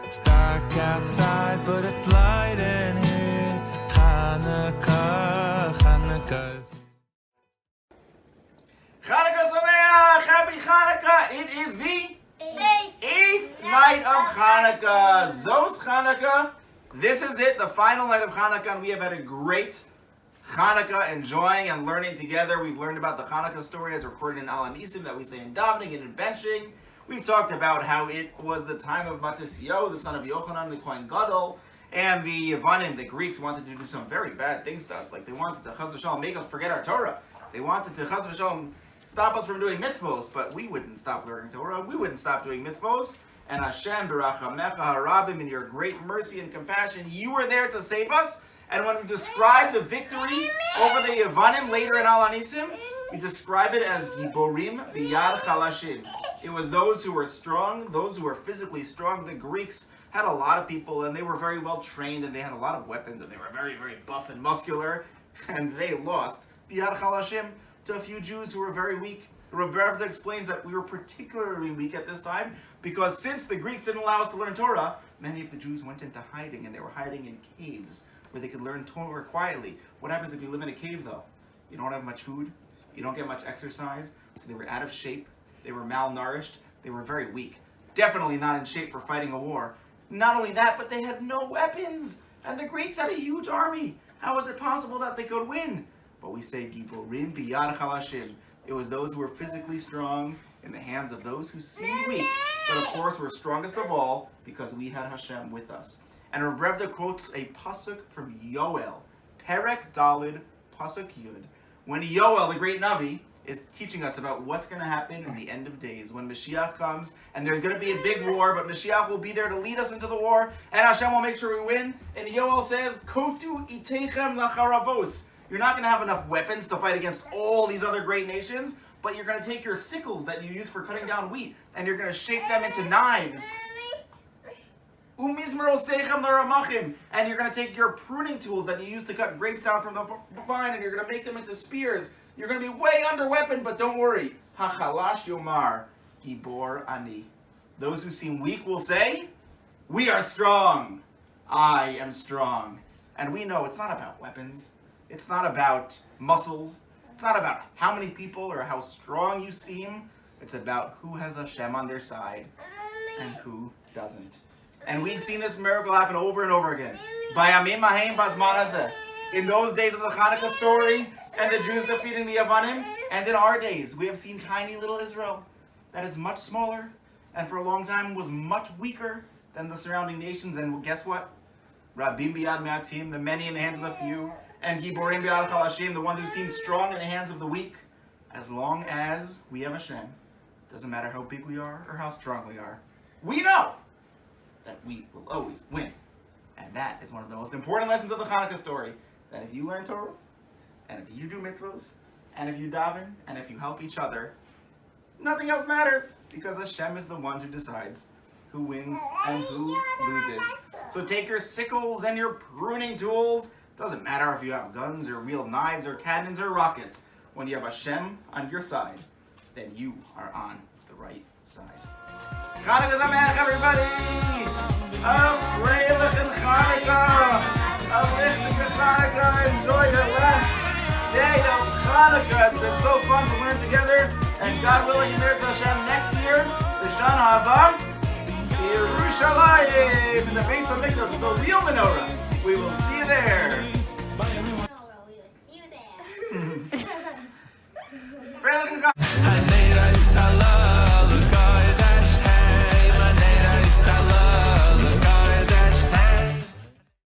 It's dark outside, but it's light in here. Chanuka, Chanuka's Chanuka Sameach! Happy Chanuka! It is the eighth night of Chanuka. Zos Chanuka. This is it, the final night of Chanuka, and we have had a great Chanuka, enjoying and learning together. We've learned about the Chanuka story as recorded in Al Anisim that we say in davening and in benching. We've talked about how it was the time of Matisyahu, the son of Yochanan, the Kohen Gadol, and the Yevanim, the Greeks, wanted to do some very bad things to us. Like they wanted to Chas v'Shalom make us forget our Torah. They wanted to Chas v'Shalom stop us from doing mitzvos, but we wouldn't stop learning Torah. We wouldn't stop doing mitzvos. And Hashem, b'rachamecha harabim, in your great mercy and compassion, you were there to save us. And when we describe the victory over the Yevanim later in Al Anisim, we describe it as Giborim biyad chalashim. It was those who were strong, those who were physically strong. The Greeks had a lot of people, and they were very well trained, and they had a lot of weapons, and they were very, very buff and muscular, and they lost biyad chalashim to a few Jews who were very weak. Roberta explains that we were particularly weak at this time because since the Greeks didn't allow us to learn Torah, many of the Jews went into hiding, and they were hiding in caves where they could learn Torah quietly. What happens if you live in a cave, though? You don't have much food, you don't get much exercise, so they were out of shape, they were malnourished, they were very weak. Definitely not in shape for fighting a war. Not only that, but they had no weapons, and the Greeks had a huge army. How was it possible that they could win? But we say, Giborim biyad chalashim. It was those who were physically strong in the hands of those who seemed weak. But of course, we're strongest of all because we had Hashem with us. And Rebbe quotes a pasuk from Yoel, Perek Dalid, pasuk Yud, when Yoel, the great Navi, is teaching us about what's going to happen in the end of days when Mashiach comes, and there's going to be a big war, but Mashiach will be there to lead us into the war, and Hashem will make sure we win. And Yoel says, Kotu itechem lacharavos. You're not going to have enough weapons to fight against all these other great nations, but you're going to take your sickles that you use for cutting down wheat, and you're going to shape them into knives. And you're going to take your pruning tools that you use to cut grapes down from the vine, and you're going to make them into spears. You're going to be way under weapon, but don't worry. Hachalash yomar, gibor ani. Those who seem weak will say, we are strong. I am strong. And we know it's not about weapons. It's not about muscles. It's not about how many people or how strong you seem. It's about who has Hashem on their side and who doesn't. And we've seen this miracle happen over and over again. In those days of the Chanuka story, and the Jews defeating the Yevanim, and in our days, we have seen tiny little Israel that is much smaller, and for a long time was much weaker than the surrounding nations. And guess what? Rabim biyad me'atim, the many in the hands of the few, and Giborim biyad chalashim, the ones who seem strong in the hands of the weak. As long as we have Hashem, doesn't matter how big we are or how strong we are, we know that we will always win. And that is one of the most important lessons of the Chanuka story, that if you learn Torah, and if you do mitzvahs, and if you daven, and if you help each other, nothing else matters, because Hashem is the one who decides who wins and who loses. So take your sickles and your pruning tools. Doesn't matter if you have guns or real knives or cannons or rockets. When you have Hashem on your side, then you are on the right side. Chanuka Sameach, everybody! Afreilich Chanuka! Alichtige Chanuka! Enjoy your last day of Chanuka. It's been so fun to learn together. And God willing, in Eretz Hashem next year, the Shana Haba, Yerushalayim, in the base of Mikdash, the real menorah. We will see you there. We will see you there.